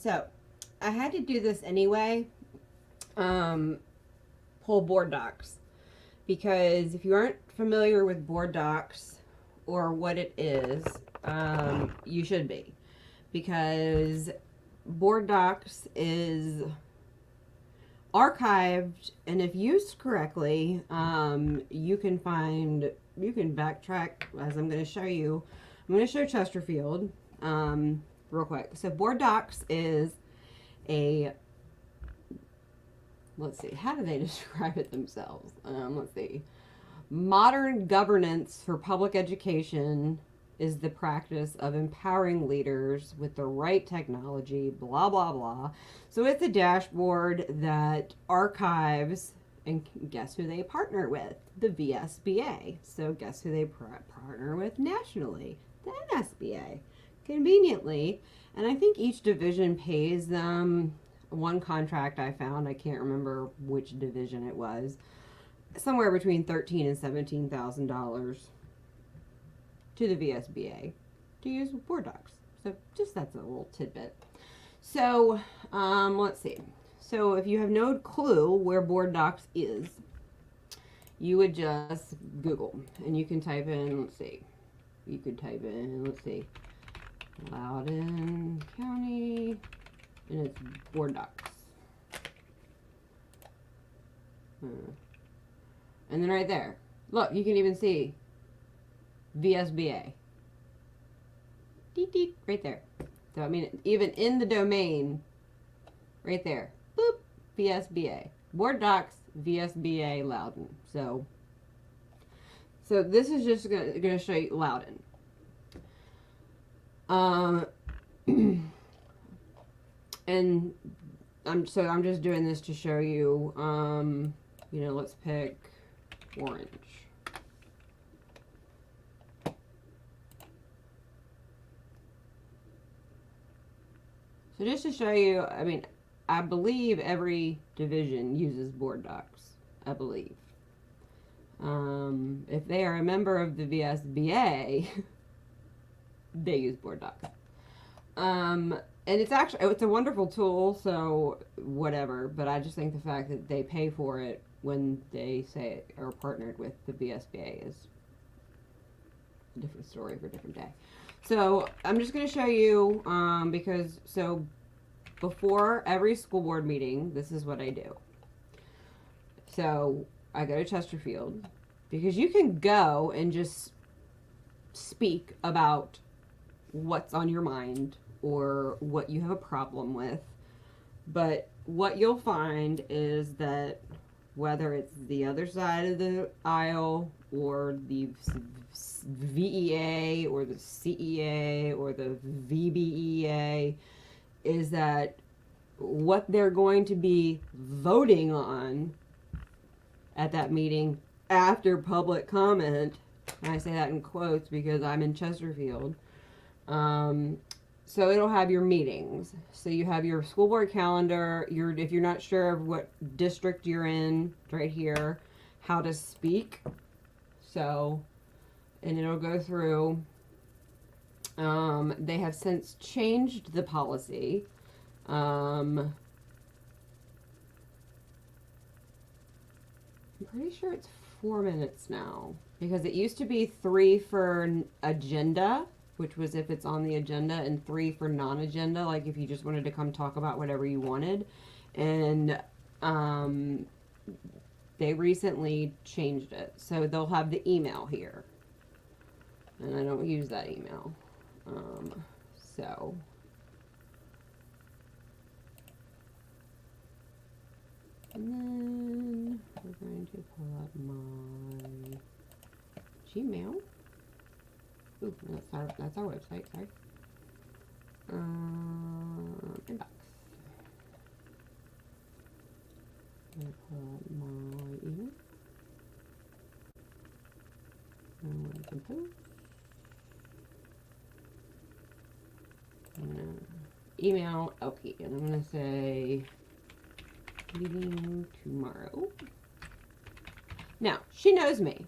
So I had to do this anyway. Pull Boarddocs, because if you aren't familiar with Boarddocs or what it is, you should be, because Boarddocs is archived, and if used correctly, you can backtrack, as I'm going to show you. I'm going to show Chesterfield real quick. So Boarddocs is a, let's see, how do they describe it themselves? Let's see. Modern governance for public education is the practice of empowering leaders with the right technology, blah, blah, blah. So it's a dashboard that archives, and guess who they partner with? The VSBA. So guess who they partner with nationally? The NSBA. Conveniently. And I think each division pays them one contract I found. I can't remember which division it was. Somewhere between $13,000 and $17,000 to the VSBA to use Boarddocs. So just that's a little tidbit. So let's see. So if you have no clue where Boarddocs is, you would just Google, and you can type in, let's see, you could type in, let's see, Loudoun County, and it's Boarddocs. And then right there, look, you can even see VSBA. Deet, deet, right there. So, I mean, even in the domain, right there, boop, VSBA. Boarddocs, VSBA, Loudoun. So this is just going to show you Loudoun. And I'm just doing this to show you, you know, let's pick orange. So just to show you, I mean, I believe every division uses Boarddocs, I believe. If they are a member of the VSBA, they use Boarddocs. And it's a wonderful tool, so whatever, but I just think the fact that they pay for it when they say it are partnered with the VSBA is a different story for a different day. So I'm just going to show you, because so before every school board meeting, this is what I do. So I go to Chesterfield, because you can go and just speak about what's on your mind or what you have a problem with. But what you'll find is that whether it's the other side of the aisle or the VEA or the CEA or the VBEA, is that what they're going to be voting on at that meeting after public comment, and I say that in quotes because I'm in Chesterfield, so it'll have your meetings. So you have your school board calendar, if you're not sure of what district you're in, right here, how to speak. So, and it'll go through. They have since changed the policy. I'm pretty sure it's 4 minutes now, because it used to be 3 for agenda, which was if it's on the agenda, and 3 for non-agenda, like if you just wanted to come talk about whatever you wanted. And they recently changed it, so they'll have the email here, and I don't use that email. So and then we're going to pull up my Gmail. Ooh, that's our website, sorry. Inbox. I'm going to pull up my email. And compose. Email, okay, and I'm going to say meeting tomorrow. Now, she knows me.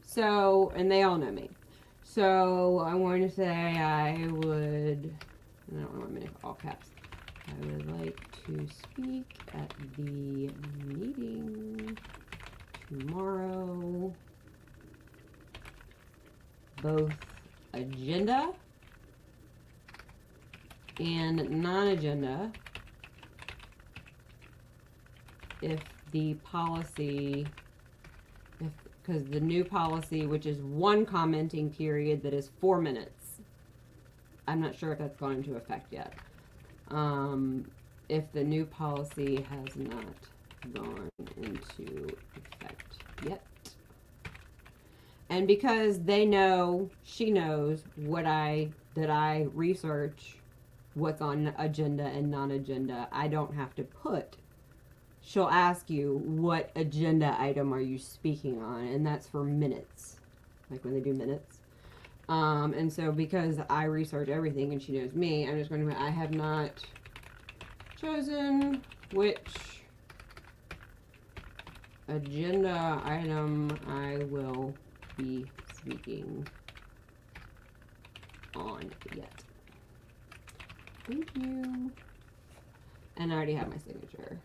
So, and they all know me. So, I'm going to say I would, I don't want to make all caps. I would like to speak at the meeting tomorrow, both agenda and non-agenda, if the policy, because the new policy, which is one commenting period that is 4 minutes, I'm not sure if that's gone into effect yet. If the new policy has not gone into effect yet. And because they know, she knows that I research what's on agenda and non-agenda, I don't have to put, she'll ask you, what agenda item are you speaking on? And that's for minutes, like when they do minutes. And so because I research everything and she knows me, I'm just going to, I have not chosen which agenda item I will be speaking on yet. Thank you. And I already have my signature.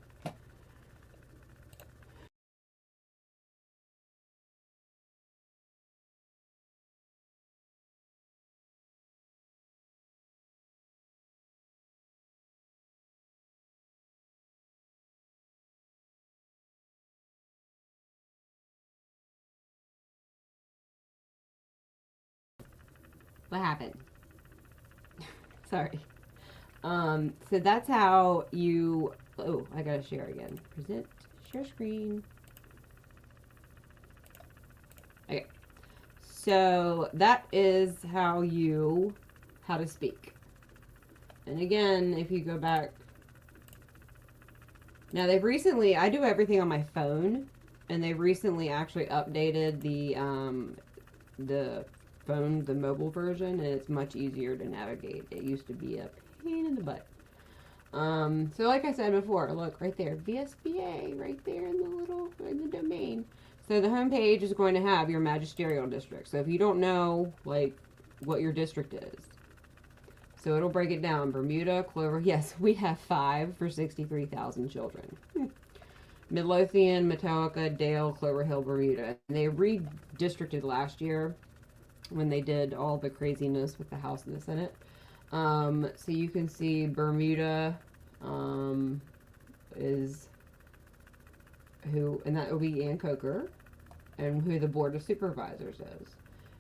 What happened? Sorry. So that's how you, oh, I gotta share again. Present, share screen. Okay. So that is how to speak. And again, if you go back, now they've recently, I do everything on my phone, and they've recently actually updated the phone, the mobile version, and it's much easier to navigate. It used to be a pain in the butt. So like I said before, look right there, VSBA, right there in the domain. So the home page is going to have your magisterial district. So if you don't know, like, what your district is, so it'll break it down. Bermuda, Clover, yes, we have 5 for 63,000 children. Midlothian, Matoaca, Dale, Clover Hill, Bermuda. And they redistricted last year when they did all the craziness with the House and the Senate. So you can see Bermuda is who, and that will be Ann Coker, and who the Board of Supervisors is.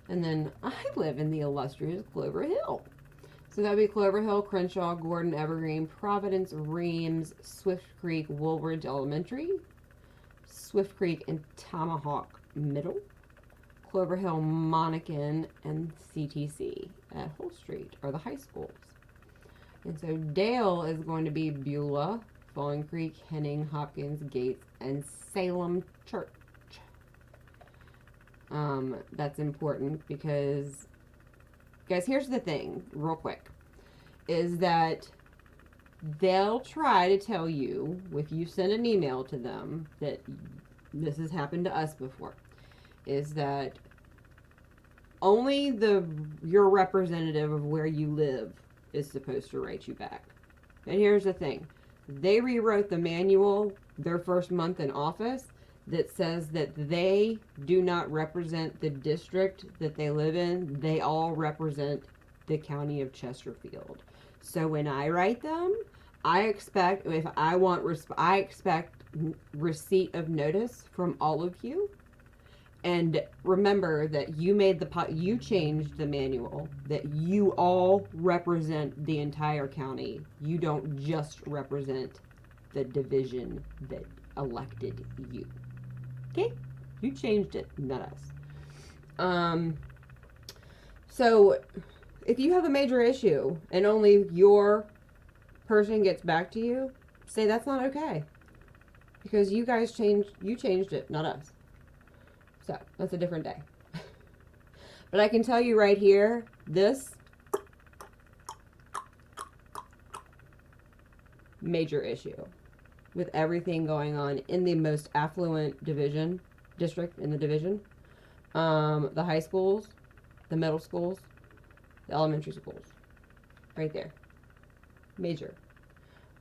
And then I live in the illustrious Clover Hill. So that would be Clover Hill, Crenshaw, Gordon, Evergreen, Providence, Reams, Swift Creek, Woolridge Elementary, Swift Creek and Tomahawk Middle, Clover Hill, Monacan, and CTC at Hull Street are the high schools. And so Dale is going to be Beulah, Falling Creek, Henning, Hopkins, Gates, and Salem Church. That's important because, guys, here's the thing, real quick, is that they'll try to tell you, if you send an email to them, that this has happened to us before, is that only your representative of where you live is supposed to write you back. And here's the thing. They rewrote the manual their first month in office that says that they do not represent the district that they live in. They all represent the county of Chesterfield. So when I write them, I expect, I expect receipt of notice from all of you. And remember that you changed the manual, that you all represent the entire county. You don't just represent the division that elected you. Okay? You changed it, not us. So if you have a major issue and only your person gets back to you, say that's not okay. Because you changed it, not us. So that's a different day. But I can tell you right here, this major issue with everything going on in the most affluent district in the division. The high schools, the middle schools, the elementary schools. Right there. Major.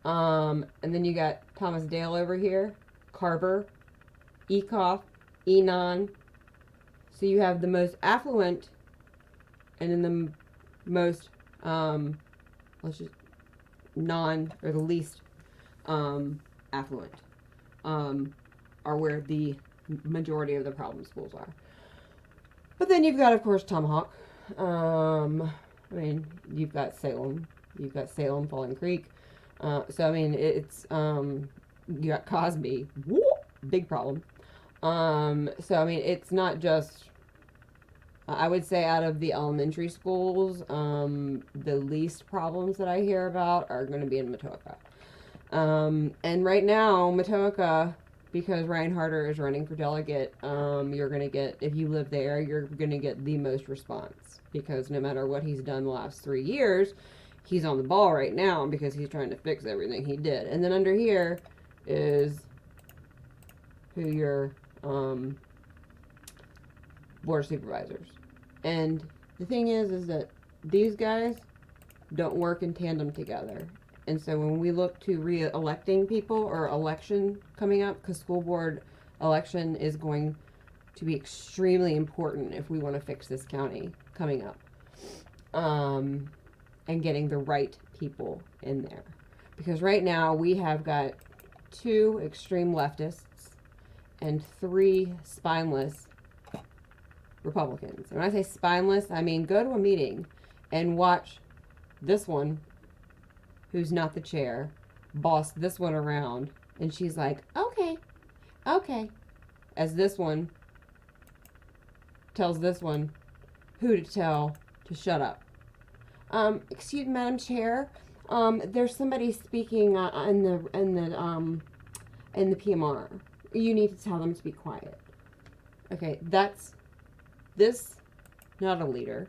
And then you got Thomas Dale over here, Carver, Ecoff, Enon. So you have the most affluent and then the most, let's just, or the least affluent are where the majority of the problem schools are. But then you've got, of course, Tomahawk. I mean, you've got Salem, Falling Creek. So I mean, it's you got Cosby, big problem. So I mean, it's not just. I would say out of the elementary schools, the least problems that I hear about are going to be in Matoaka. And right now, Matoaka, because Ryan Harder is running for delegate, you're going to get, if you live there, you're going to get the most response. Because no matter what he's done the last 3 years, he's on the ball right now because he's trying to fix everything he did. And then under here is who your board of supervisors. And the thing is that these guys don't work in tandem together. And so when we look to re-electing people or election coming up, because school board election is going to be extremely important if we want to fix this county coming up. And getting the right people in there. Because right now we have got 2 extreme leftists and 3 spineless Republicans. And when I say spineless, I mean go to a meeting and watch this one, who's not the chair, boss this one around, and she's like, okay, as this one tells this one who to tell to shut up. Excuse me, Madam Chair, there's somebody speaking in the PMR. You need to tell them to be quiet. Okay, that's this, not a leader.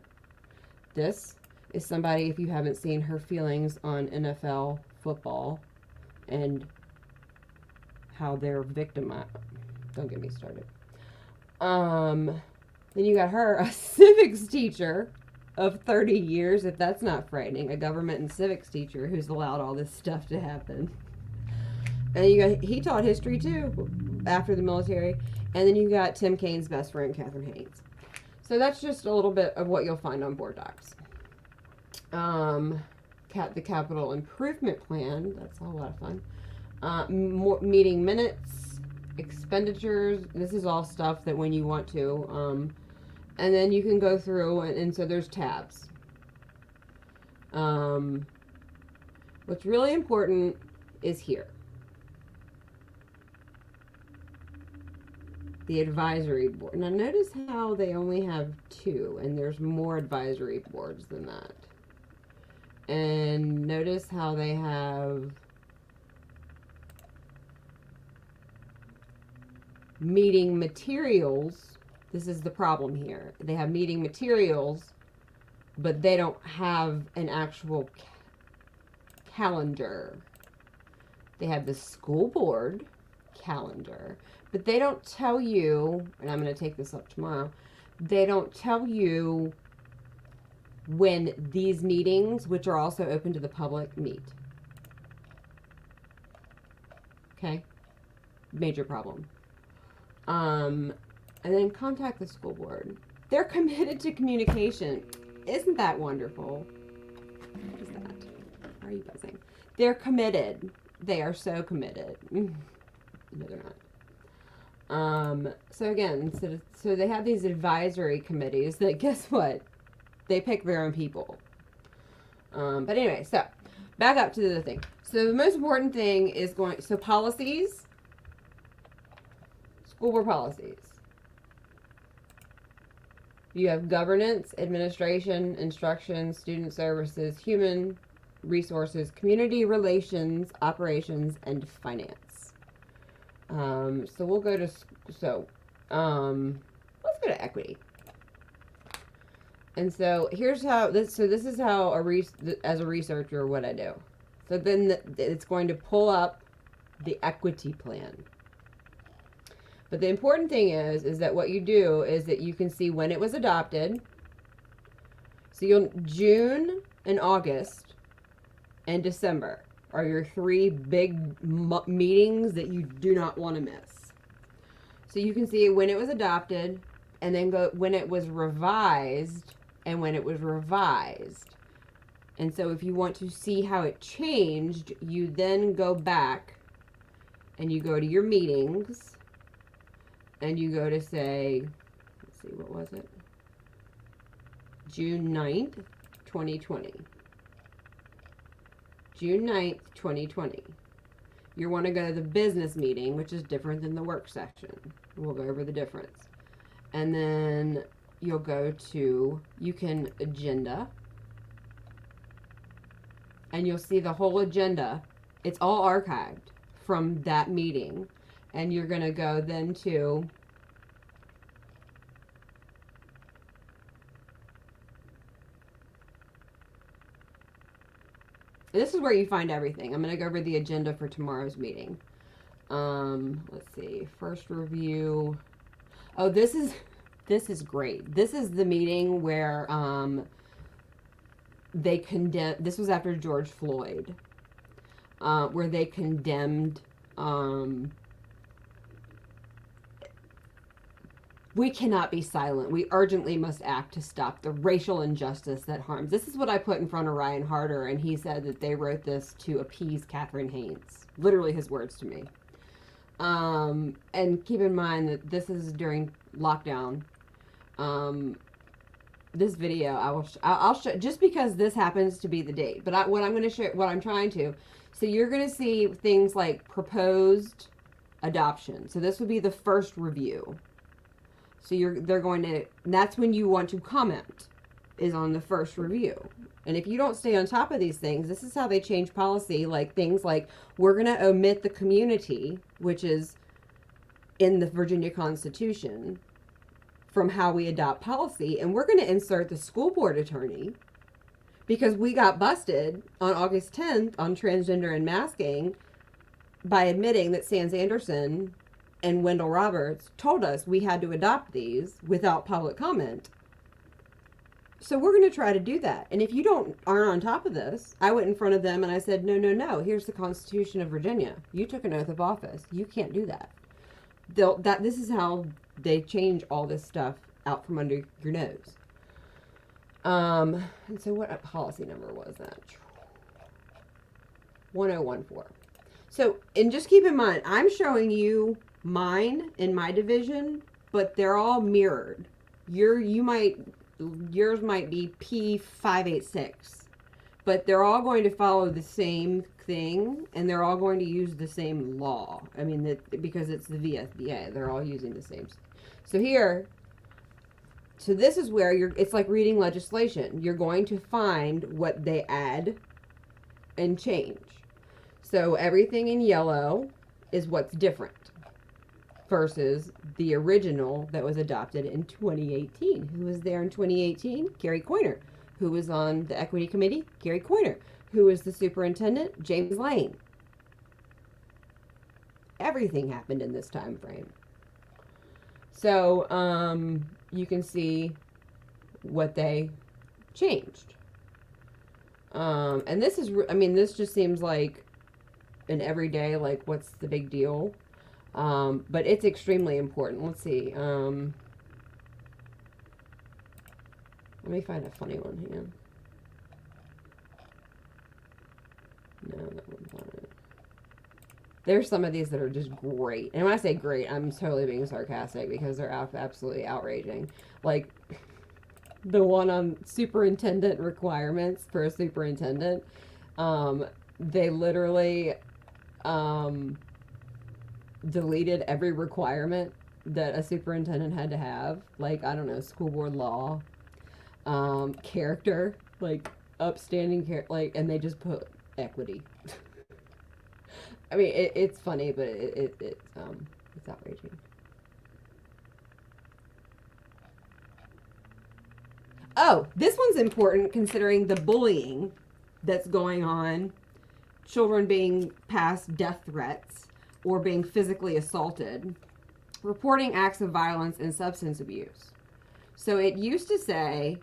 This is somebody, if you haven't seen her feelings on NFL football and how they're victimized. Don't get me started. Then you got her, a civics teacher of 30 years, if that's not frightening, a government and civics teacher who's allowed all this stuff to happen. And he taught history too after the military. And then you got Tim Kaine's best friend, Catherine Haynes. So that's just a little bit of what you'll find on Boarddocs. The capital improvement plan, that's a whole lot of fun. Meeting minutes, expenditures, this is all stuff that when you want to, and then you can go through, and so there's tabs. What's really important is here. The advisory board. Now notice how they only have 2, and there's more advisory boards than that. And notice how they have meeting materials. This is the problem here. They have meeting materials, but they don't have an actual calendar. They have the school board calendar, but they don't tell you, and I'm going to take this up tomorrow, they don't tell you when these meetings, which are also open to the public, meet. Okay? Major problem. And then contact the school board. They're committed to communication. Isn't that wonderful? What is that? Why are you buzzing? They're committed. They are so committed. No, they're not. So again, so they have these advisory committees that, guess what? They pick their own people. But anyway, so back up to the thing. So the most important thing is policies, school board policies. You have governance, administration, instruction, student services, human resources, community relations, operations, and finance. So we'll go to, let's go to equity. And so here's how this is how as a researcher what I do. So then it's going to pull up the equity plan. But the important thing is that what you do is that you can see when it was adopted. So June and August and December are your 3 big meetings that you do not want to miss. So you can see when it was adopted, and then go when it was revised, and when it was revised. And so if you want to see how it changed, you then go back and you go to your meetings and you go to say, let's see, what was it? June 9th, 2020. June 9th, 2020. You want to go to the business meeting, which is different than the work session. We'll go over the difference. And then you'll go to, you can agenda, and you'll see the whole agenda. It's all archived from that meeting. And you're going to go then to this is where you find everything. I'm going to go over the agenda for tomorrow's meeting. Let's see. First review. Oh, this is great. This is the meeting where they condemned, this was after George Floyd, where they condemned, we cannot be silent. We urgently must act to stop the racial injustice that harms. This is what I put in front of Ryan Harder, and he said that they wrote this to appease Catherine Haynes. Literally his words to me. And keep in mind that this is during lockdown. This video I'll show, just because this happens to be the date. But what I'm going to show, what I'm trying to. So you're going to see things like proposed adoption. So this would be the first review. So they're going to, and that's when you want to comment, is on the first review. And if you don't stay on top of these things, this is how they change policy. Like things like, we're going to omit the community, which is in the Virginia Constitution, from how we adopt policy. And we're going to insert the school board attorney, because we got busted on August 10th on transgender and masking by admitting that Sands Anderson and Wendell Roberts told us we had to adopt these without public comment. So we're going to try to do that. And if you aren't on top of this, I went in front of them and I said, no, here's the Constitution of Virginia. You took an oath of office. You can't do that. This is how they change all this stuff out from under your nose. And so what policy number was that? 1014. So, and just keep in mind, I'm showing you mine in my division, but they're all mirrored. Yours might be P586, but they're all going to follow the same thing, and they're all going to use the same law. I mean, because it's the VSBA, they're all using the same. So here, so this is where it's like reading legislation. You're going to find what they add and change. So everything in yellow is what's different versus the original that was adopted in 2018. Who was there in 2018? Gary Coyner. Who was on the equity committee? Gary Coyner. Who was the superintendent? James Lane. Everything happened in this time frame. So you can see what they changed. And this is, I mean, this just seems like an everyday, like, what's the big deal? But it's extremely important. Let's see. Let me find a funny one here. No, that one's not it. There's some of these that are just great. And when I say great, I'm totally being sarcastic because they're absolutely outraging. Like, the one on superintendent requirements for a superintendent. They literally deleted every requirement that a superintendent had to have. Like, I don't know, school board law, character, like upstanding like, and they just put equity. I mean, it's funny, but it's outraging. Oh, this one's important considering the bullying that's going on, children being passed death threats or being physically assaulted, reporting acts of violence and substance abuse. So it used to say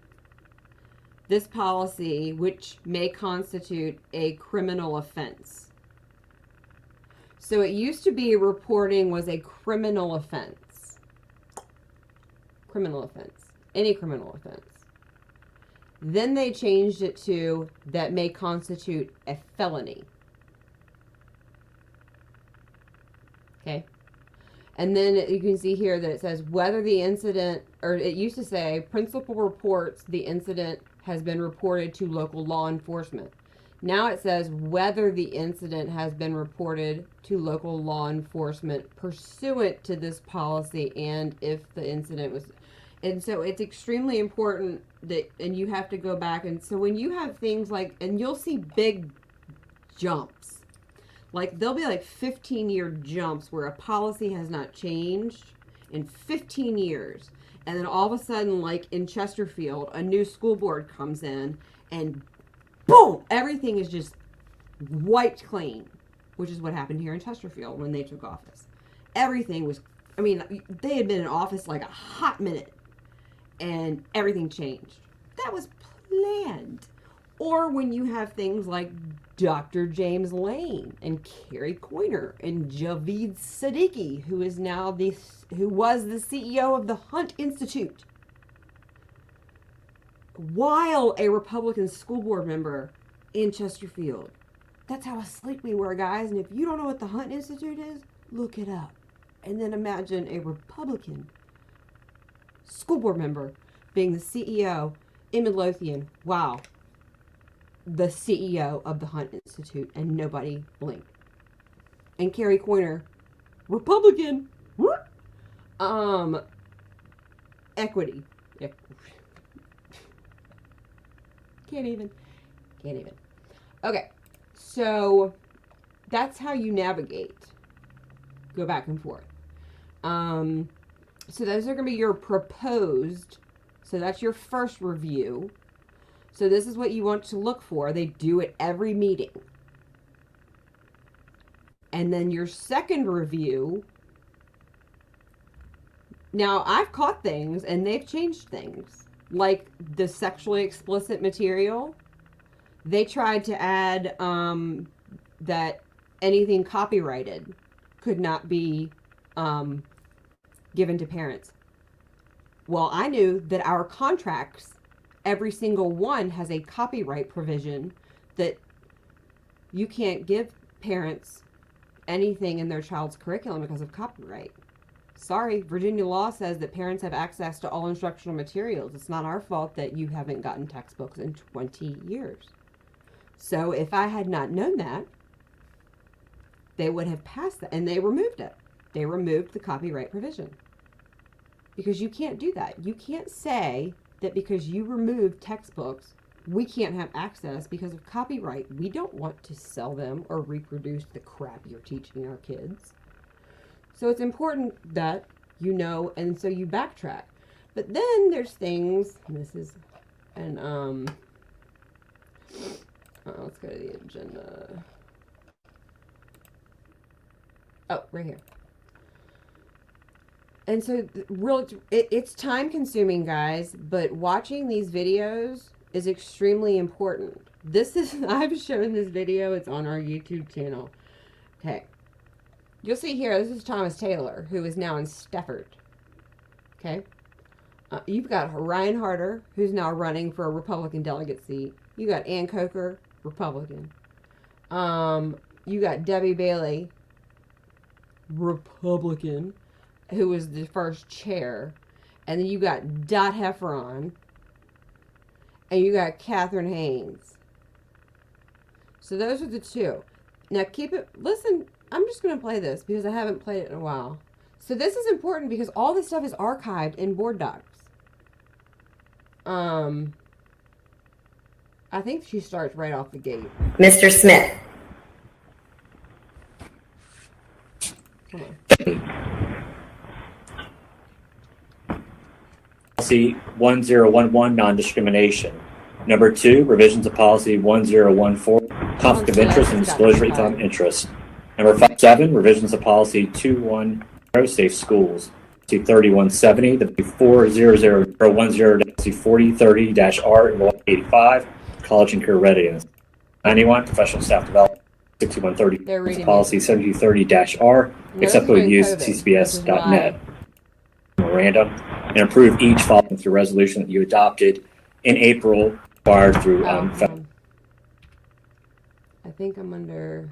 this policy, which may constitute a criminal offense. So it used to be reporting was a criminal offense. Criminal offense. Any criminal offense. Then they changed it to that may constitute a felony. Okay. And then you can see here that it says whether the incident, or it used to say principal reports the incident has been reported to local law enforcement. Now it says whether the incident has been reported to local law enforcement pursuant to this policy and if the incident was. And so it's extremely important that, and you have to go back. And so when you have things like, and you'll see big jumps, like there'll be like 15-year jumps where a policy has not changed in 15 years. And then all of a sudden, like in Chesterfield, a new school board comes in and boom, everything is just wiped clean, which is what happened here in Chesterfield when they took office. Everything was, I mean, they had been in office like a hot minute and everything changed. That was planned. Or when you have things like Dr. James Lane and Carrie Coyner and Javeed Siddiqui, who is now who was the CEO of the Hunt Institute, while a Republican school board member in Chesterfield. That's how asleep we were, guys. And if you don't know what the Hunt Institute is, look it up. And then imagine a Republican school board member being the CEO in Midlothian. Wow. The CEO of the Hunt Institute, and nobody blinked. And Carrie Coyner, Republican. Equity. Can't even. Okay, so that's how you navigate. Go back and forth. So those are going to be your proposed. So that's your first review. So this is what you want to look for. They do it every meeting. And then your second review. Now, I've caught things and they've changed things. Like the sexually explicit material. They tried to add that anything copyrighted could not be given to parents. Well, I knew that our contracts, every single one has a copyright provision that you can't give parents anything in their child's curriculum because of copyright. Sorry, Virginia law says that parents have access to all instructional materials. It's not our fault that you haven't gotten textbooks in 20 years. So if I had not known that, they would have passed that, and they removed it. They removed the copyright provision. Because you can't do that. You can't say that because you removed textbooks, we can't have access because of copyright. We don't want to sell them or reproduce the crap you're teaching our kids. So it's important that you know, and so you backtrack. But then there's things, and this is, and let's go to the agenda. Oh, right here. And so it's time consuming, guys, but watching these videos is extremely important. This is, I've shown this video, it's on our YouTube channel. Okay. You'll see here, this is Thomas Taylor, who is now in Stafford. Okay. You've got Ryan Harder, who's now running for a Republican delegate seat. You got Ann Coker, Republican. You got Debbie Bailey, Republican, who was the first chair. And then you got Dot Heffron. And you got Catherine Haynes. So those are the two. Now keep it, listen, I'm just going to play this because I haven't played it in a while. So this is important because all this stuff is archived in Boarddocs. I think she starts right off the gate. Mr. Smith. Policy 1011, non-discrimination. Number 2, revisions of policy 1014, conflict of interest and disclosure of interest. Number 7, revisions of policy 210, safe schools. 3170, the 40010-40-R 85, college and career readiness. 91, professional staff development. 6130, They're reading policy 7230-R, acceptable during use COVID, which is CCBS.net. Memorandum, and approve each following through resolution that you adopted in April, required through I think I'm under.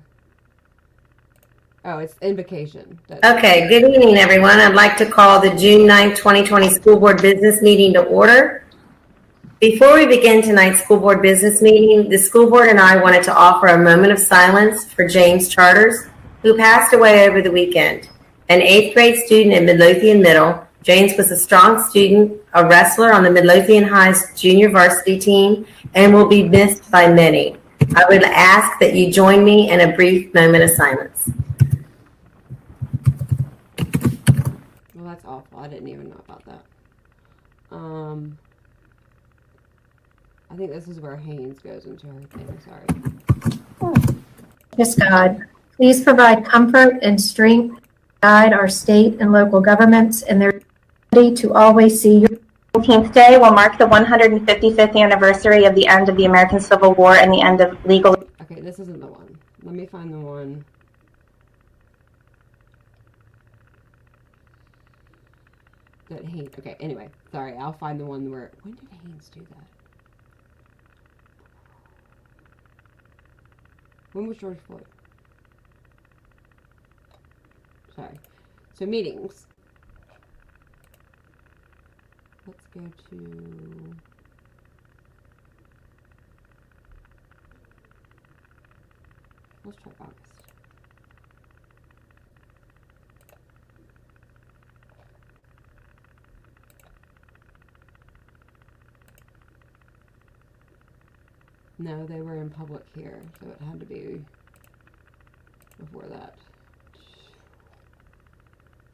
Oh, it's invocation. Okay, good evening, everyone. I'd like to call the June 9th, 2020 School Board Business Meeting to order. Before we begin tonight's school board business meeting, the school board and I wanted to offer a moment of silence for James Charters, who passed away over the weekend. An 8th grade student at Midlothian Middle, James was a strong student, a wrestler on the Midlothian High's junior varsity team, and will be missed by many. I would ask that you join me in a brief moment of silence. Well, that's awful. I didn't even know about that. I think this is where Haynes goes into her thing. Sorry. Yes, God, please provide comfort and strength to guide our state and local governments in their ability to always see your 19th day will mark the 155th anniversary of the end of the American Civil War and the end of legal. Okay, this isn't the one. Let me find the one. That Haynes. Okay, anyway, sorry. I'll find the one where. When did Haynes do that? When was George Floyd? Sorry. So meetings. Let's go to. Let's try August. No, they were in public here, so it had to be before that.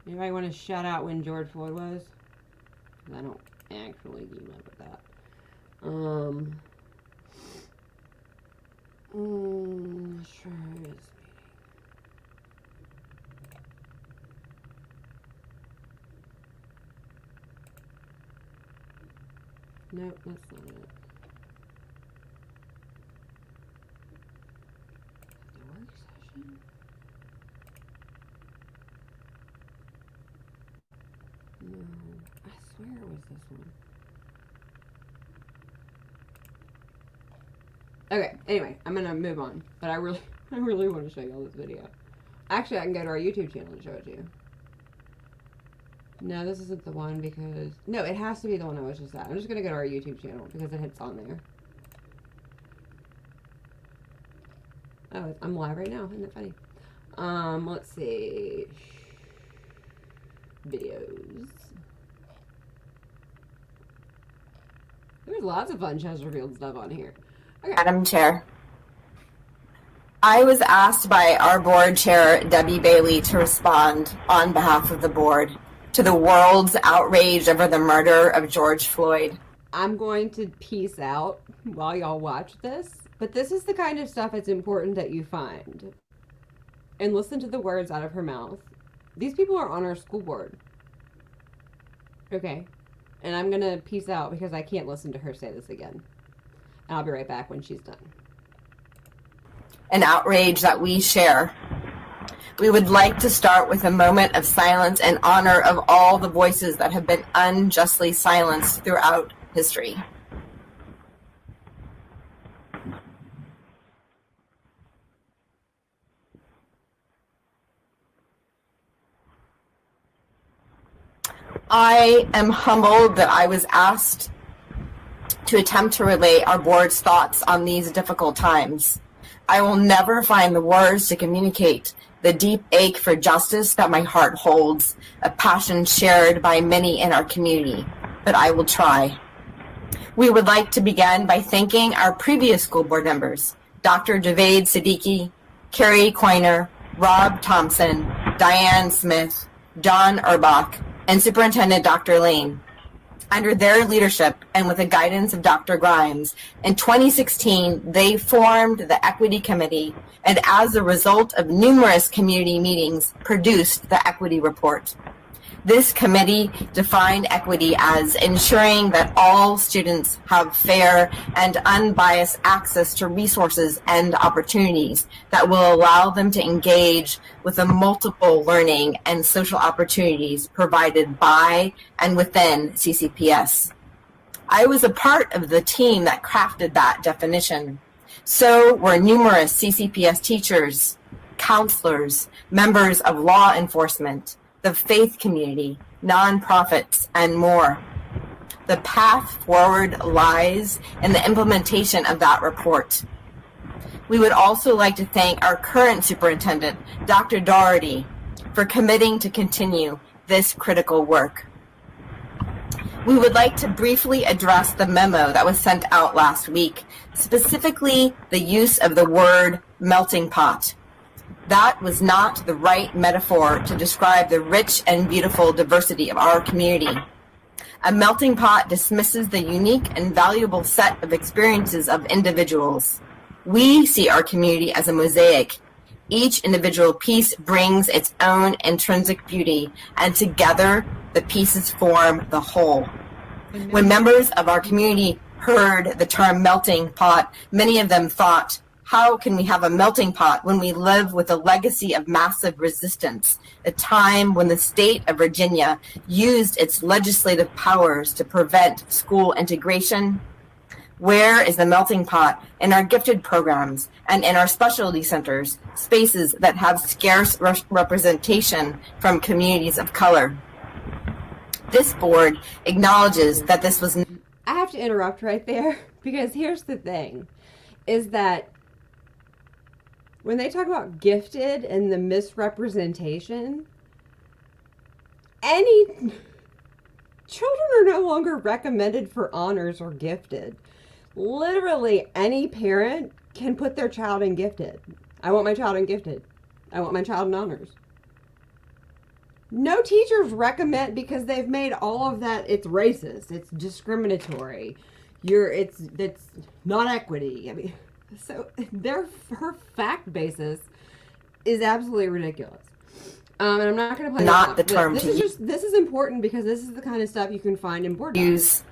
Anybody want to shout out when George Floyd was? 'Cause I don't actually keep up with that. Sure is. Nope, that's not it. The work session? No, I swear it was this one. Okay, anyway, I'm gonna move on, but I really want to show you all this video. Actually, I can go to our YouTube channel and show it to you. No, this isn't the one because... No, it has to be the one I was just at. I'm just gonna go to our YouTube channel because it's on there. Oh, I'm live right now. Isn't that funny? Let's see. Videos. There's lots of fun Chesterfield stuff on here. Okay. Madam Chair, I was asked by our board chair, Debbie Bailey, to respond on behalf of the board to the world's outrage over the murder of George Floyd. I'm going to peace out while y'all watch this, but this is the kind of stuff it's important that you find. And listen to the words out of her mouth. These people are on our school board. Okay. And I'm going to peace out because I can't listen to her say this again. And I'll be right back when she's done. An outrage that we share. We would like to start with a moment of silence in honor of all the voices that have been unjustly silenced throughout history. I am humbled that I was asked to attempt to relay our board's thoughts on these difficult times. I will never find the words to communicate the deep ache for justice that my heart holds, a passion shared by many in our community, but I will try. We would like to begin by thanking our previous school board members, Dr. Javaid Siddiqui, Carrie Coiner, Rob Thompson, Diane Smith, John Urbach, and Superintendent Dr. Lane. Under their leadership and with the guidance of Dr. Grimes, in 2016, they formed the Equity Committee and as a result of numerous community meetings, produced the Equity Report. This committee defined equity as ensuring that all students have fair and unbiased access to resources and opportunities that will allow them to engage with the multiple learning and social opportunities provided by and within CCPS. I was a part of the team that crafted that definition. So were numerous CCPS teachers, counselors, members of law enforcement, the faith community, nonprofits, and more. The path forward lies in the implementation of that report. We would also like to thank our current superintendent, Dr. Doherty, for committing to continue this critical work. We would like to briefly address the memo that was sent out last week, specifically the use of the word melting pot. That was not the right metaphor to describe the rich and beautiful diversity of our community. A melting pot dismisses the unique and valuable set of experiences of individuals. We see our community as a mosaic. Each individual piece brings its own intrinsic beauty, and together the pieces form the whole. When members of our community heard the term melting pot, many of them thought, how can we have a melting pot when we live with a legacy of massive resistance, a time when the state of Virginia used its legislative powers to prevent school integration? Where is the melting pot in our gifted programs and in our specialty centers, spaces that have scarce representation from communities of color? This board acknowledges that this was... I have to interrupt right there because here's the thing, is that when they talk about gifted and the misrepresentation, any children are no longer recommended for honors or gifted. Literally any parent can put their child in gifted. I want my child in gifted. I want my child in honors. No teachers recommend, because they've made all of that, it's racist, it's discriminatory, it's not equity. I mean, so her fact basis is absolutely ridiculous. And I'm not going to play not the term this is important because this is the kind of stuff you can find in board use.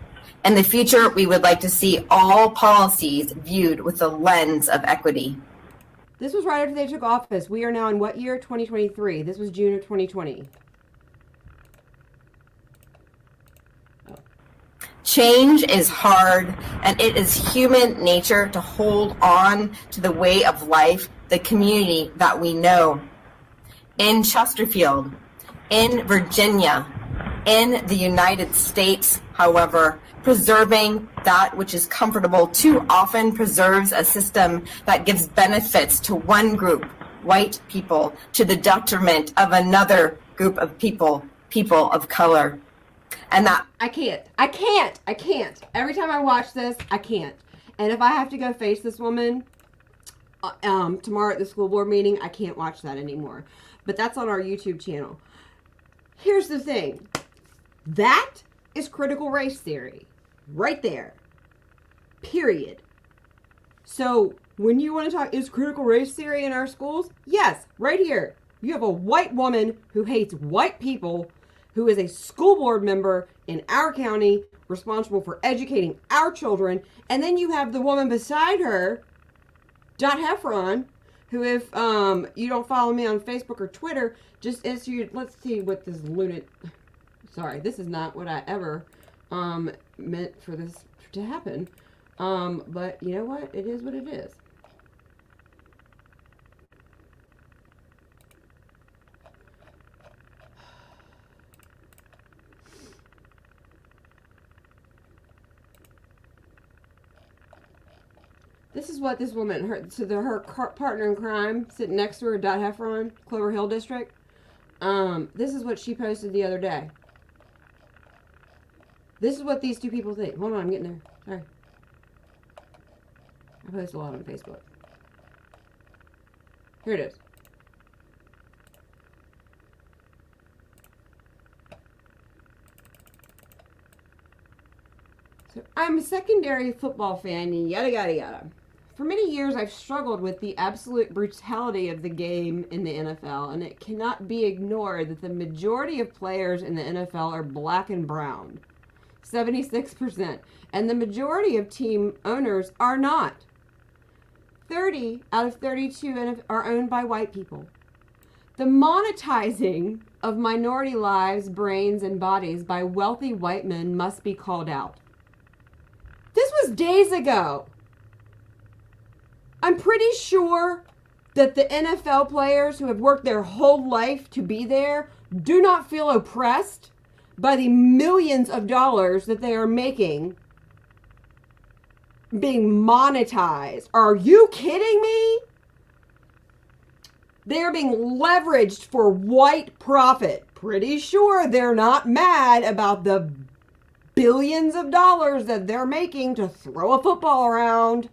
In the future, we would like to see all policies viewed with the lens of equity. This was right after they took office. We are now in what year? 2023. This was June of 2020. Change is hard, and it is human nature to hold on to the way of life, the community that we know. In Chesterfield, in Virginia, in the United States, however, preserving that which is comfortable too often preserves a system that gives benefits to one group, white people, to the detriment of another group of people of color. And that I can't. Every time I watch this, I can't. And if I have to go face this woman tomorrow at the school board meeting, I can't watch that anymore. But that's on our YouTube channel. Here's the thing. That is critical race theory. Right there. Period. So when you want to talk, is critical race theory in our schools? Yes, right here. You have a white woman who hates white people, who is a school board member in our county, responsible for educating our children. And then you have the woman beside her, Dot Heffron, who, if you don't follow me on Facebook or Twitter, just as you, let's see what this lunatic, sorry, this is not what I ever meant for this to happen. But you know what? It is what it is. This is what this woman, her partner in crime, sitting next to her, Dot Heffron, Clover Hill District. This is what she posted the other day. This is what these two people think. Hold on, I'm getting there. Sorry. I post a lot on Facebook. Here it is. So, I'm a secondary football fan, yada, yada, yada. For many years, I've struggled with the absolute brutality of the game in the NFL, and it cannot be ignored that the majority of players in the NFL are black and brown, 76%, and the majority of team owners are not. 30 out of 32 are owned by white people. The monetizing of minority lives, brains, and bodies by wealthy white men must be called out. This was days ago. I'm pretty sure that the NFL players who have worked their whole life to be there do not feel oppressed by the millions of dollars that they are making being monetized. Are you kidding me? They are being leveraged for white profit. Pretty sure they're not mad about the billions of dollars that they're making to throw a football around.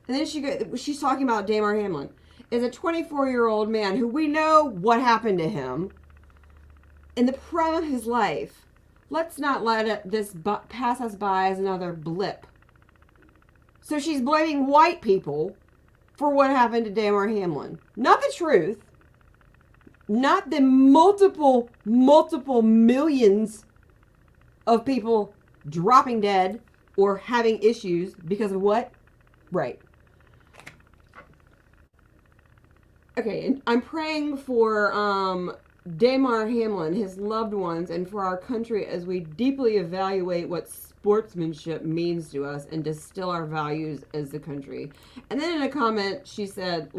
And then she's talking about Damar Hamlin is a 24-year-old man who we know what happened to him in the prime of his life. Let's not let this pass us by as another blip. So she's blaming white people for what happened to Damar Hamlin. Not the truth. Not the multiple millions of people dropping dead or having issues because of what? Right. Okay, and I'm praying for Damar Hamlin, his loved ones, and for our country as we deeply evaluate what sportsmanship means to us and distill our values as the country. And then in a comment she said,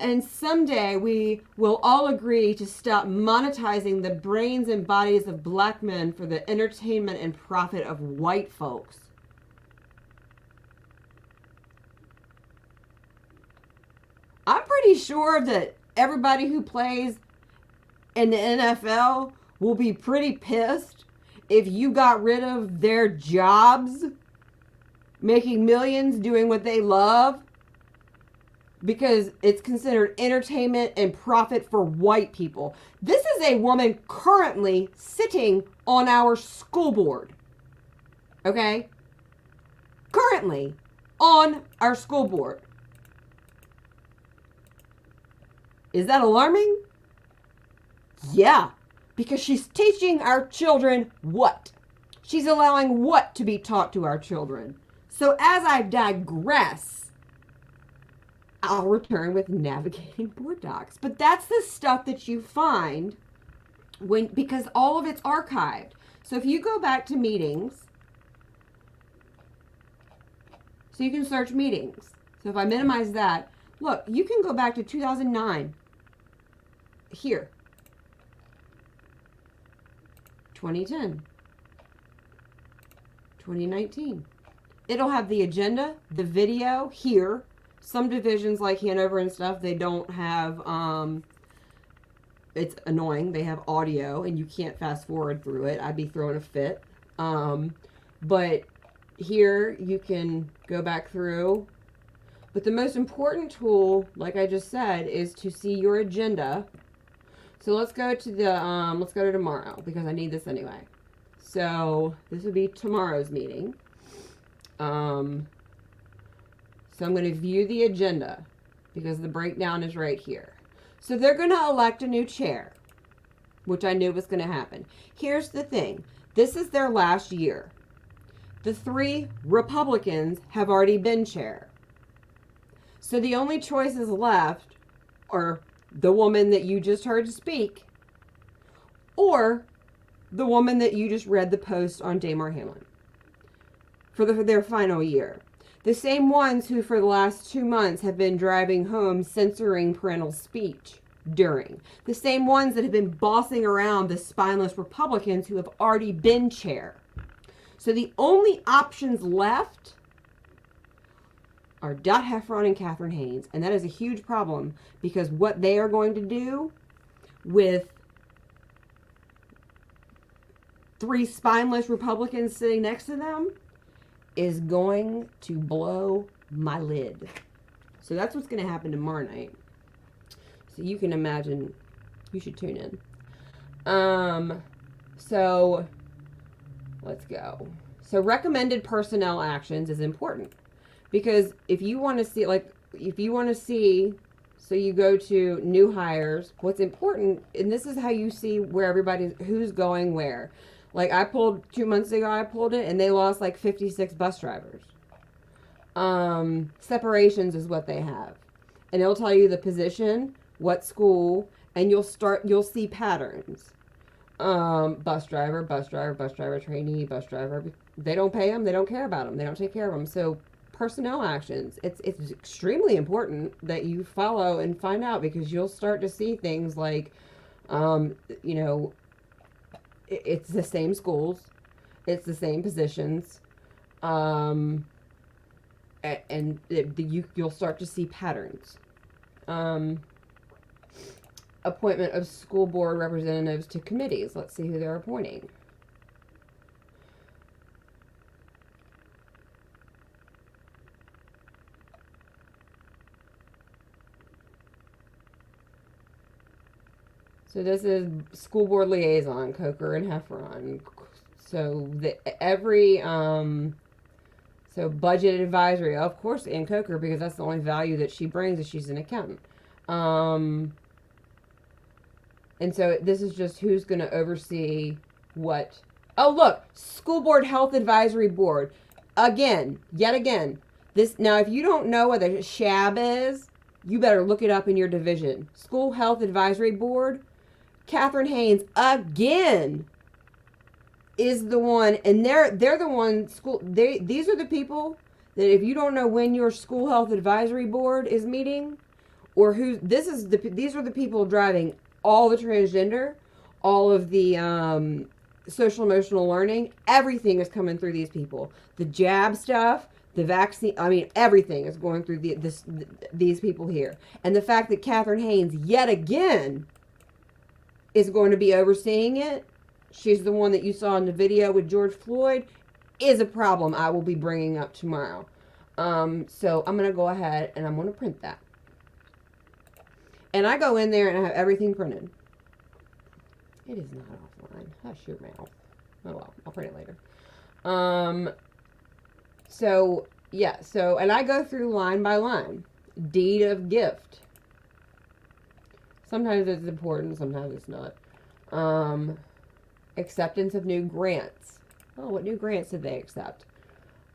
and someday we will all agree to stop monetizing the brains and bodies of black men for the entertainment and profit of white folks. I'm pretty sure that everybody who plays in the NFL will be pretty pissed if you got rid of their jobs, making millions doing what they love, because it's considered entertainment and profit for white people. This is a woman currently sitting on our school board. Okay? Currently on our school board. Is that alarming? Yeah, because she's teaching our children what? She's allowing what to be taught to our children? So as I digress, I'll return with navigating Boarddocs. But that's the stuff that you find because all of it's archived. So if you go back to meetings, so you can search meetings. So if I minimize that, look, you can go back to 2009. Here. 2010. 2019. It'll have the agenda, the video here. Some divisions like Hanover and stuff, they don't have, it's annoying. They have audio and you can't fast forward through it. I'd be throwing a fit. But here you can go back through. But the most important tool, like I just said, is to see your agenda. So let's go to tomorrow because I need this anyway. So this would be tomorrow's meeting. So I'm going to view the agenda because the breakdown is right here. So they're going to elect a new chair, which I knew was going to happen. Here's the thing. This is their last year. The 3 Republicans have already been chair. So the only choices left are the woman that you just heard speak or the woman that you just read the post on Damar Hamlin for their final year. The same ones who for the last 2 months have been driving home censoring parental speech during. The same ones that have been bossing around the spineless Republicans who have already been chair. So the only options left are Dot Heffron and Catherine Haynes. And that is a huge problem because what they are going to do with 3 spineless Republicans sitting next to them is going to blow my lid. So that's what's going to happen tomorrow night. So you can imagine, you should tune in. So let's go. So recommended personnel actions is important, because if you want to see, so you go to new hires, what's important, and this is how you see where who's going where. Like 2 months ago, I pulled it, and they lost like 56 bus drivers. Separations is what they have. And it'll tell you the position, what school, and you'll see patterns. Bus driver, trainee, bus driver. They don't pay them, they don't care about them, they don't take care of them. So personnel actions, it's extremely important that you follow and find out, because you'll start to see things like, it's the same schools, it's the same positions, and you'll start to see patterns. Appointment of school board representatives to committees. Let's see who they're appointing. So this is school board liaison, Coker and Heffron. So so budget advisory, of course, Ann Coker, because that's the only value that she brings, is she's an accountant. And so this is just who's going to oversee what. Oh, look, school board health advisory board. Yet again, this, now if you don't know what a SHAB is, you better look it up in your division. School health advisory board. Catherine Haynes again is the one, and they're the one these are the people that, if you don't know when your school health advisory board is meeting, or these are the people driving all the transgender, all of the social emotional learning, everything is coming through these people. The jab stuff, the vaccine, everything is going through these people here. And the fact that Catherine Haynes yet again is going to be overseeing it, she's the one that you saw in the video with George Floyd, is a problem I will be bringing up tomorrow. So I'm going to go ahead and I'm going to print that. And I go in there and I have everything printed. It is not offline. Hush your mouth. Oh well, I'll print it later. And I go through line by line. Deed of gift. Sometimes it's important, sometimes it's not. Acceptance of new grants. Oh, what new grants did they accept?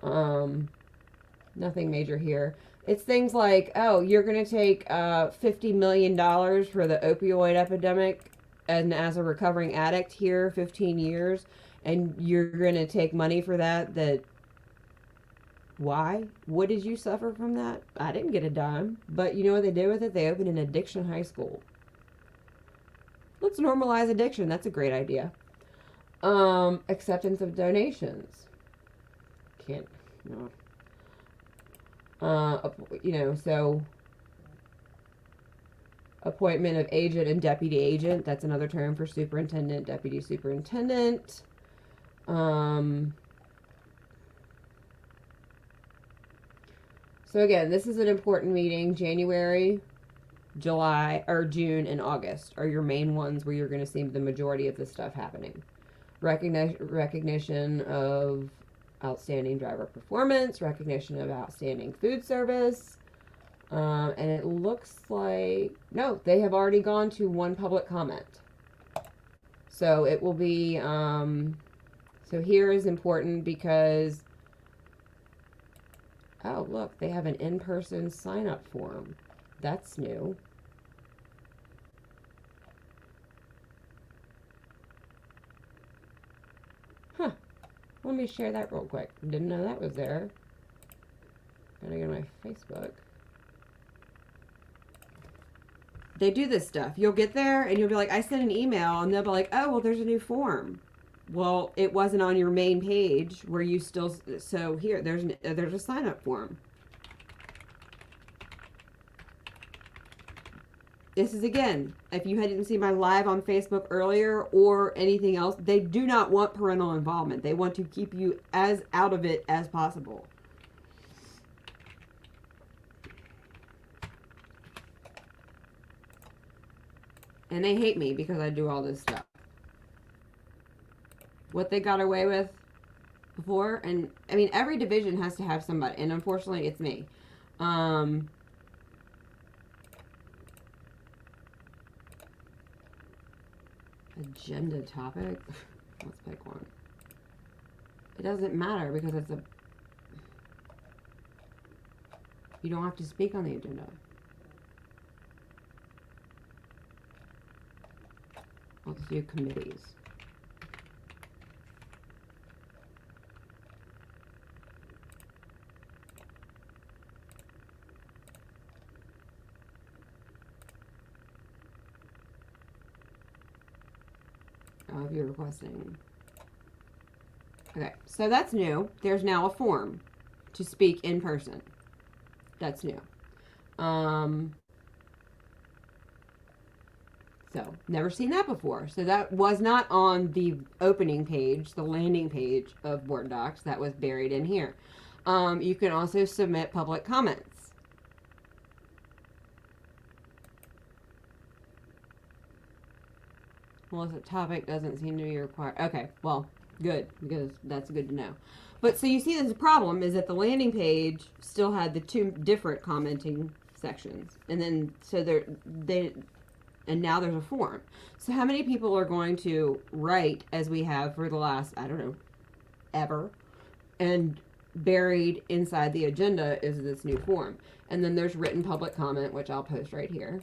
Nothing major here. It's things like, oh, you're going to take $50 million for the opioid epidemic, and as a recovering addict here, 15 years, and you're going to take money for that. Why? What did you suffer from that? I didn't get a dime. But you know what they did with it? They opened an addiction high school. Let's normalize addiction. That's a great idea. Acceptance of donations. Can't, no. So appointment of agent and deputy agent. That's another term for superintendent, deputy superintendent. So again, this is an important meeting. January, July, or June, and August are your main ones where you're going to see the majority of this stuff happening. Recognition of outstanding driver performance, recognition of outstanding food service, and it looks like, no, they have already gone to one public comment. So it will be, so here is important because, oh, look, they have an in-person sign-up form. That's new. Huh. Let me share that real quick. Didn't know that was there. Gotta go to my Facebook. They do this stuff. You'll get there and you'll be like, I sent an email, and they'll be like, oh, well, there's a new form. Well, it wasn't on your main page where you still, so here, there's a sign-up form. This is, again, if you didn't see my live on Facebook earlier or anything else, they do not want parental involvement. They want to keep you as out of it as possible. And they hate me because I do all this stuff. What they got away with before, and I mean every division has to have somebody, and unfortunately it's me. Agenda topic. Let's pick one. It doesn't matter because it's a. You don't have to speak on the agenda. Let's do committees. If you're requesting. Okay, so that's new. There's now a form to speak in person. That's new. So, never seen that before. So that was not on the opening page, the landing page of Boarddocs. That was buried in here. You can also submit public comments. Well, the topic doesn't seem to be required. Okay, well, good, because that's good to know. But so you see there's a problem is that the landing page still had the two different commenting sections. And then, so and now there's a form. So how many people are going to write as we have for the last, I don't know, ever? And buried inside the agenda is this new form. And then there's written public comment, which I'll post right here.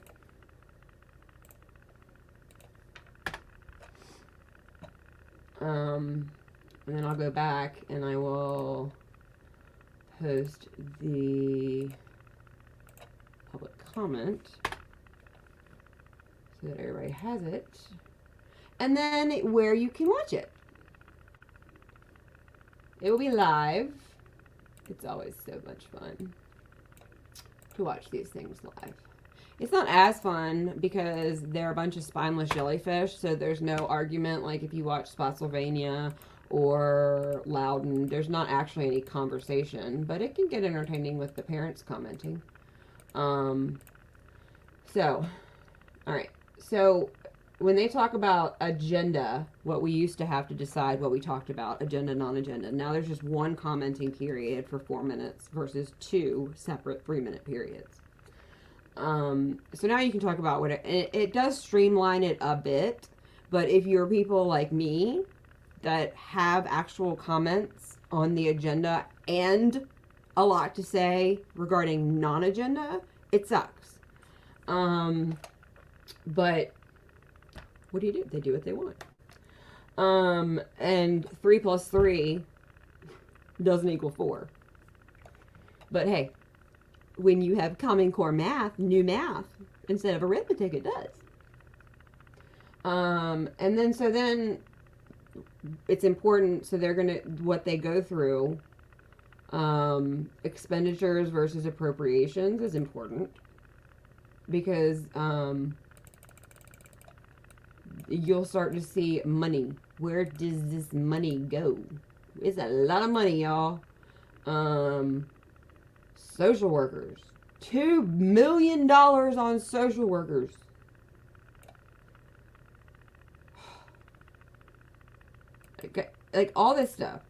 And then I'll go back and I will post the public comment so that everybody has it. And then where you can watch it. It will be live. It's always so much fun to watch these things live. It's not as fun because they're a bunch of spineless jellyfish, so there's no argument like if you watch Spotsylvania or Loudon. There's not actually any conversation, but it can get entertaining with the parents commenting. Alright. So, when they talk about agenda, what we used to have to decide what we talked about, agenda, non-agenda. Now there's just one commenting period for 4 minutes versus 2 separate 3-minute periods. So now you can talk about what it does streamline it a bit, but if you're people like me that have actual comments on the agenda and a lot to say regarding non-agenda, it sucks. But what do? They do what they want. And 3 plus 3 doesn't equal 4. But hey, when you have Common Core math, new math, instead of arithmetic, it does. And then it's important, so they're going to, what they go through, expenditures versus appropriations is important. Because, you'll start to see money. Where does this money go? It's a lot of money, y'all. Social workers. $2 million on social workers. Okay, like all this stuff.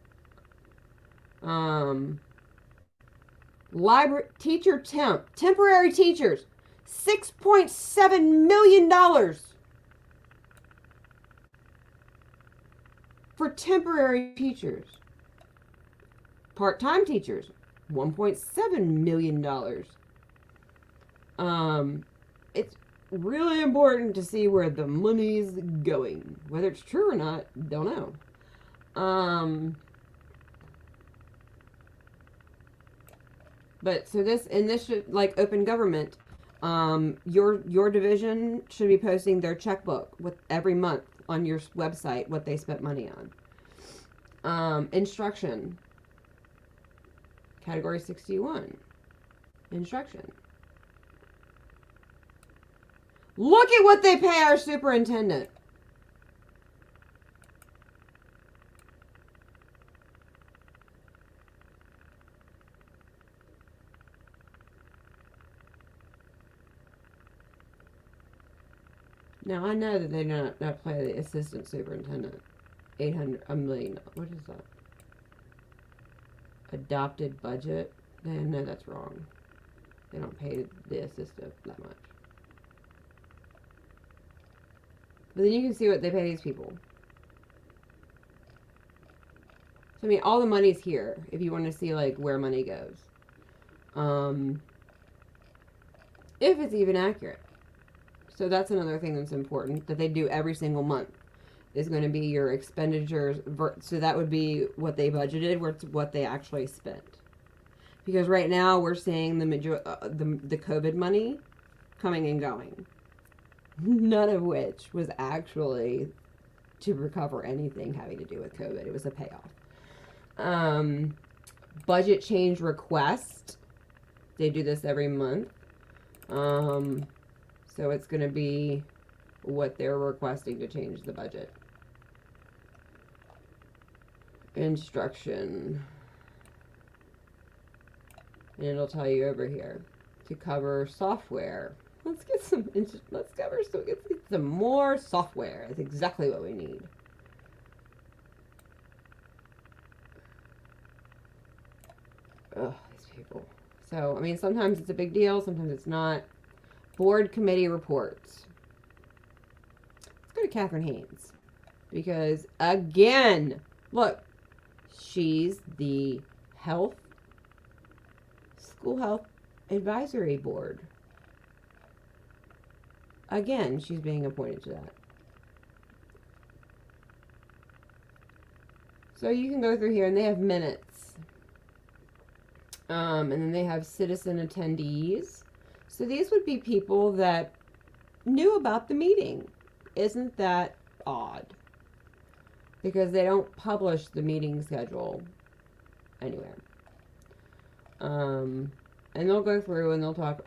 Library teacher temporary teachers. $6.7 million for temporary teachers. Part-time teachers, $1.7 million. It's really important to see where the money's going. Whether it's true or not, don't know. But so this should, like open government, your division should be posting their checkbook with every month on your website what they spent money on. Instruction. Category 61. Instruction. Look at what they pay our superintendent. Now I know that they not pay the assistant superintendent $1 million. What is that? adopted budget, then no, that's wrong. They don't pay the assistant that much. But then you can see what they pay these people. So, I mean, all the money's here if you want to see, like, where money goes. If it's even accurate. So that's another thing that's important that they do every single month is going to be your expenditures. So that would be what they budgeted, what they actually spent. Because right now we're seeing the COVID money coming and going. None of which was actually to recover anything having to do with COVID. It was a payoff. Budget change request. They do this every month. So it's going to be what they're requesting to change the budget. Instruction. And it'll tell you over here to cover software. Let's get some more software. That's exactly what we need. Ugh, these people. So, I mean, sometimes it's a big deal, sometimes it's not. Board committee reports. Let's go to Catherine Haynes. Because, again, look, she's the school health advisory board. Again, she's being appointed to that. So you can go through here and they have minutes. And then they have citizen attendees. So these would be people that knew about the meeting. Isn't that odd? Because they don't publish the meeting schedule anywhere. And they'll go through and they'll talk,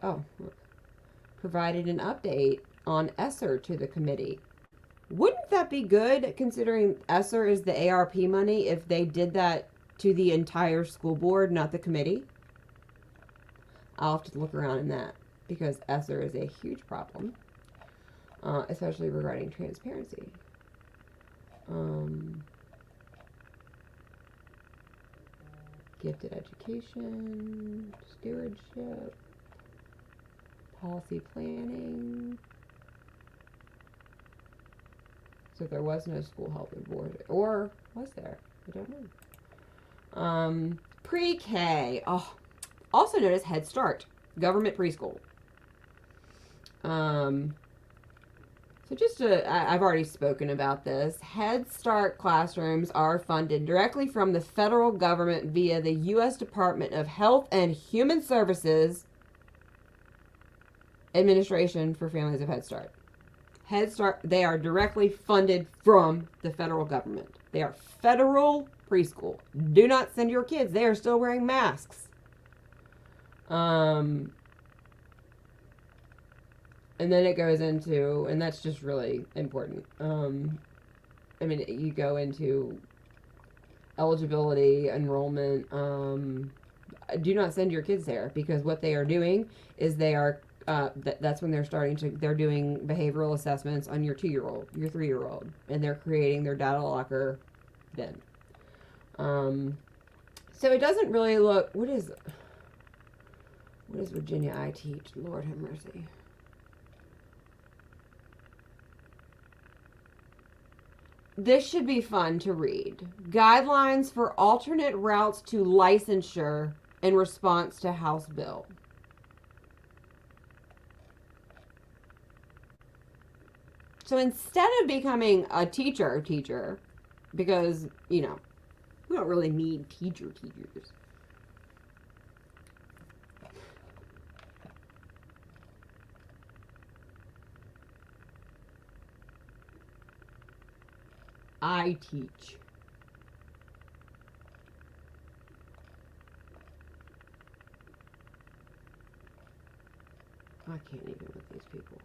provided an update on ESSER to the committee. Wouldn't that be good, considering ESSER is the ARP money, if they did that to the entire school board, not the committee? I'll have to look around in that, because ESSER is a huge problem, especially regarding transparency. Gifted education, stewardship, policy planning. So there was no school health board, or was there? I don't know. Pre-K. Oh, also known as Head Start, government preschool. So just I've already spoken about this. Head Start classrooms are funded directly from the federal government via the U.S. Department of Health and Human Services Administration for Families of Head Start. Head Start, they are directly funded from the federal government. They are federal preschool. Do not send your kids. They are still wearing masks. And then it goes into, and that's just really important. I mean, you go into eligibility, enrollment. Do not send your kids there, because what they are doing is they are, that's when they're doing behavioral assessments on your 2-year-old, your 3-year-old, and they're creating their data locker then. So it doesn't really look, what is Virginia I teach? Lord have mercy. This should be fun to read. Guidelines for alternate routes to licensure in response to House bill. So instead of becoming a teacher, because, you know, we don't really need teachers. I teach. I can't even with these people.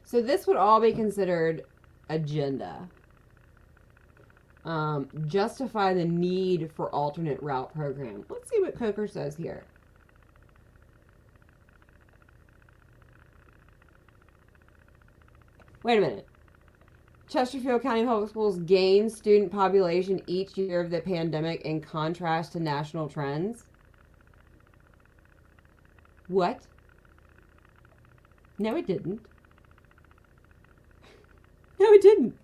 So this would all be considered agenda. Justify the need for alternate route program. Let's see what Coker says here. Wait a minute. Chesterfield County Public Schools gained student population each year of the pandemic in contrast to national trends. What? No, it didn't. No, it didn't.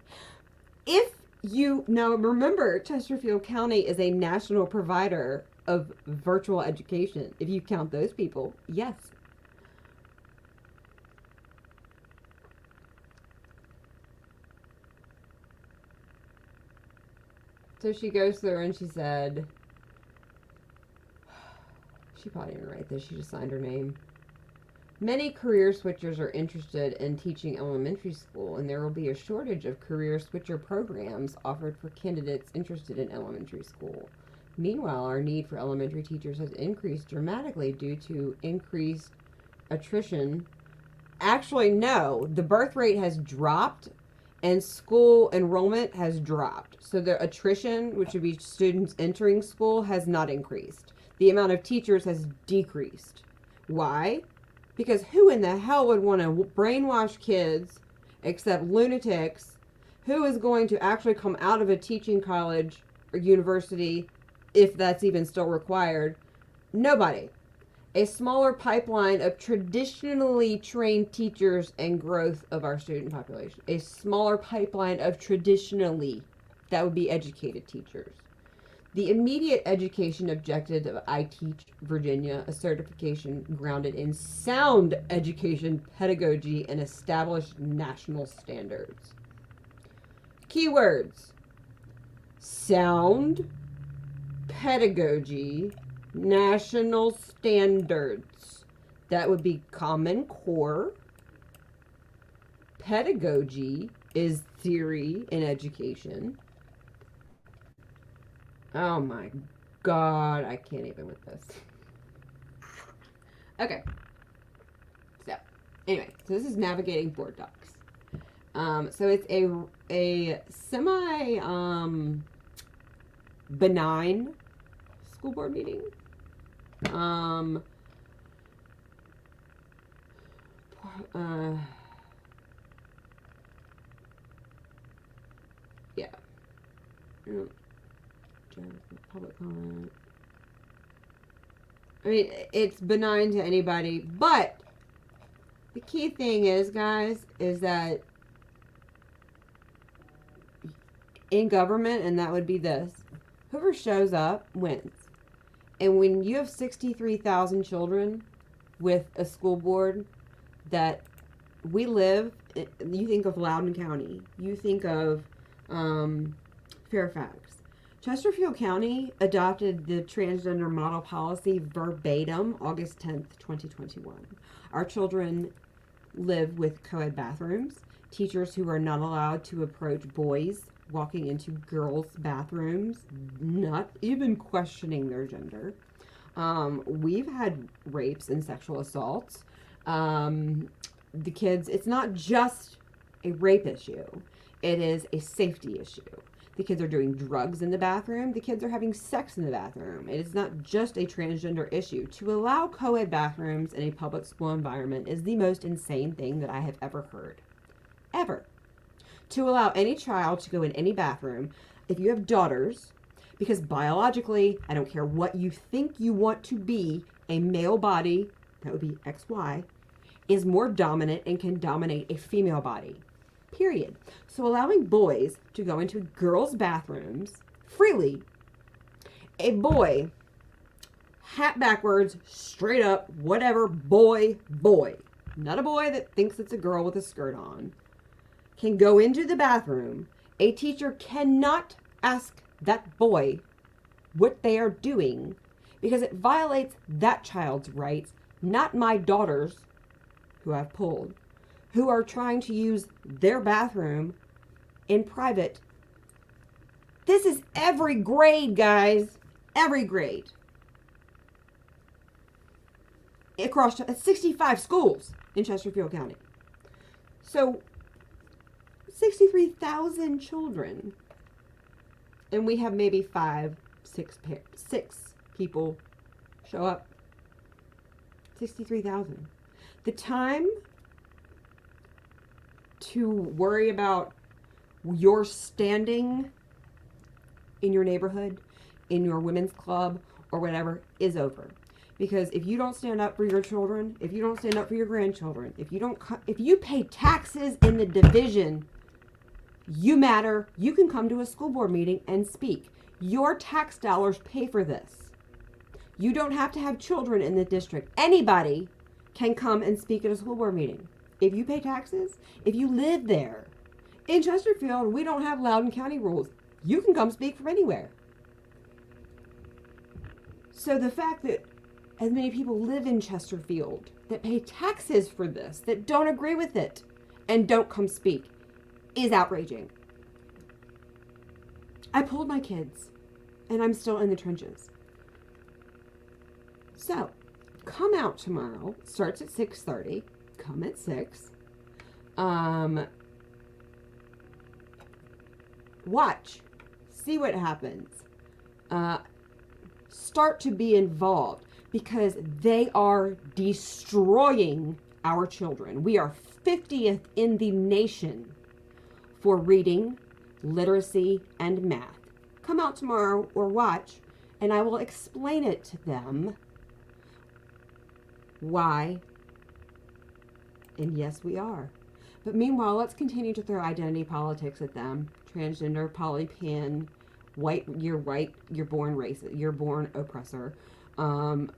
Now remember, Chesterfield County is a national provider of virtual education. If you count those people, yes. So she goes through and she said, she probably didn't write this, she just signed her name. Many career switchers are interested in teaching elementary school, and there will be a shortage of career switcher programs offered for candidates interested in elementary school. Meanwhile, our need for elementary teachers has increased dramatically due to increased attrition. Actually, no, the birth rate has dropped and school enrollment has dropped. So the attrition, which would be students entering school, has not increased. The amount of teachers has decreased. Why? Because who in the hell would want to brainwash kids except lunatics? Who is going to actually come out of a teaching college or university, if that's even still required? Nobody. A smaller pipeline of traditionally trained teachers and growth of our student population. A smaller pipeline of traditionally, that would be educated teachers. The immediate education objective of I Teach Virginia, a certification grounded in sound education pedagogy and established national standards. Keywords: sound, pedagogy, national standards. That would be Common Core. Pedagogy is theory in education. Oh my God, I can't even with this. Okay. So, anyway, so this is navigating Boarddocs. So it's a semi benign school board meeting. Yeah. Public comment. I mean, it's benign to anybody, but the key thing is, guys, is that in government, and that would be this, whoever shows up wins. And when you have 63,000 children with a school board that we live, you think of Loudoun County, you think of Fairfax. Chesterfield County adopted the transgender model policy verbatim August 10th, 2021. Our children live with co-ed bathrooms, teachers who are not allowed to approach boys walking into girls' bathrooms, not even questioning their gender. We've had rapes and sexual assaults. The kids, it's not just a rape issue, it is a safety issue. The kids are doing drugs in the bathroom. The kids are having sex in the bathroom. It is not just a transgender issue. To allow co-ed bathrooms in a public school environment is the most insane thing that I have ever heard. Ever. To allow any child to go in any bathroom, if you have daughters, because biologically, I don't care what you think you want to be, a male body, that would be XY, is more dominant and can dominate a female body. Period. So allowing boys to go into girls' bathrooms freely, a boy, hat backwards, straight up, whatever, boy, not a boy that thinks it's a girl with a skirt on, can go into the bathroom. A teacher cannot ask that boy what they are doing because it violates that child's rights, not my daughters, who I've pulled, who are trying to use their bathroom in private. This is every grade, guys. Every grade. Across 65 schools in Chesterfield County. So, 63,000 children. And we have maybe 6 people show up. 63,000. The time to worry about your standing in your neighborhood, in your women's club, or whatever, is over. Because if you don't stand up for your children, if you don't stand up for your grandchildren, if you pay taxes in the division, you matter. You can come to a school board meeting and speak. Your tax dollars pay for this. You don't have to have children in the district. Anybody can come and speak at a school board meeting. If you pay taxes, if you live there. In Chesterfield, we don't have Loudoun County rules. You can come speak from anywhere. So the fact that as many people live in Chesterfield that pay taxes for this, that don't agree with it, and don't come speak, is outraging. I pulled my kids, and I'm still in the trenches. So, come out tomorrow. Starts at 6:30. Come at 6. Watch. See what happens. Start to be involved, because they are destroying our children. We are 50th in the nation for reading, literacy, and math. Come out tomorrow or watch, and I will explain it to them why. And yes, we are. But meanwhile, let's continue to throw identity politics at them. Transgender, polypan, white, you're born racist, you're born oppressor.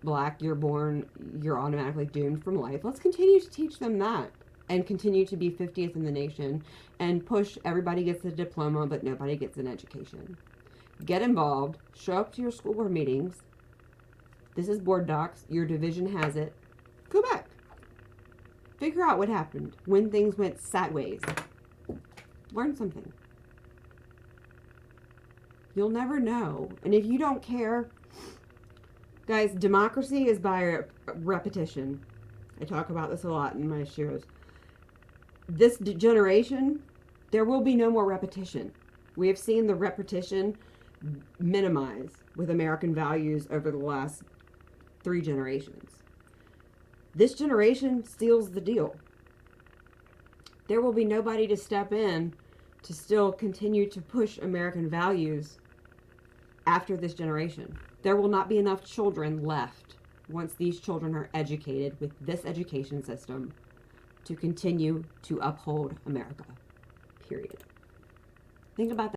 Black, you're automatically doomed from life. Let's continue to teach them that, and continue to be 50th in the nation, and push everybody gets a diploma, but nobody gets an education. Get involved. Show up to your school board meetings. This is Boarddocs. Your division has it. Go back. Figure out what happened when things went sideways. Learn something. You'll never know. And if you don't care, guys, democracy is by repetition. I talk about this a lot in my shows. This generation, there will be no more repetition. We have seen the repetition minimize with American values over the last 3 generations. This generation seals the deal. There will be nobody to step in to still continue to push American values after this generation. There will not be enough children left once these children are educated with this education system to continue to uphold America. Period. Think about that.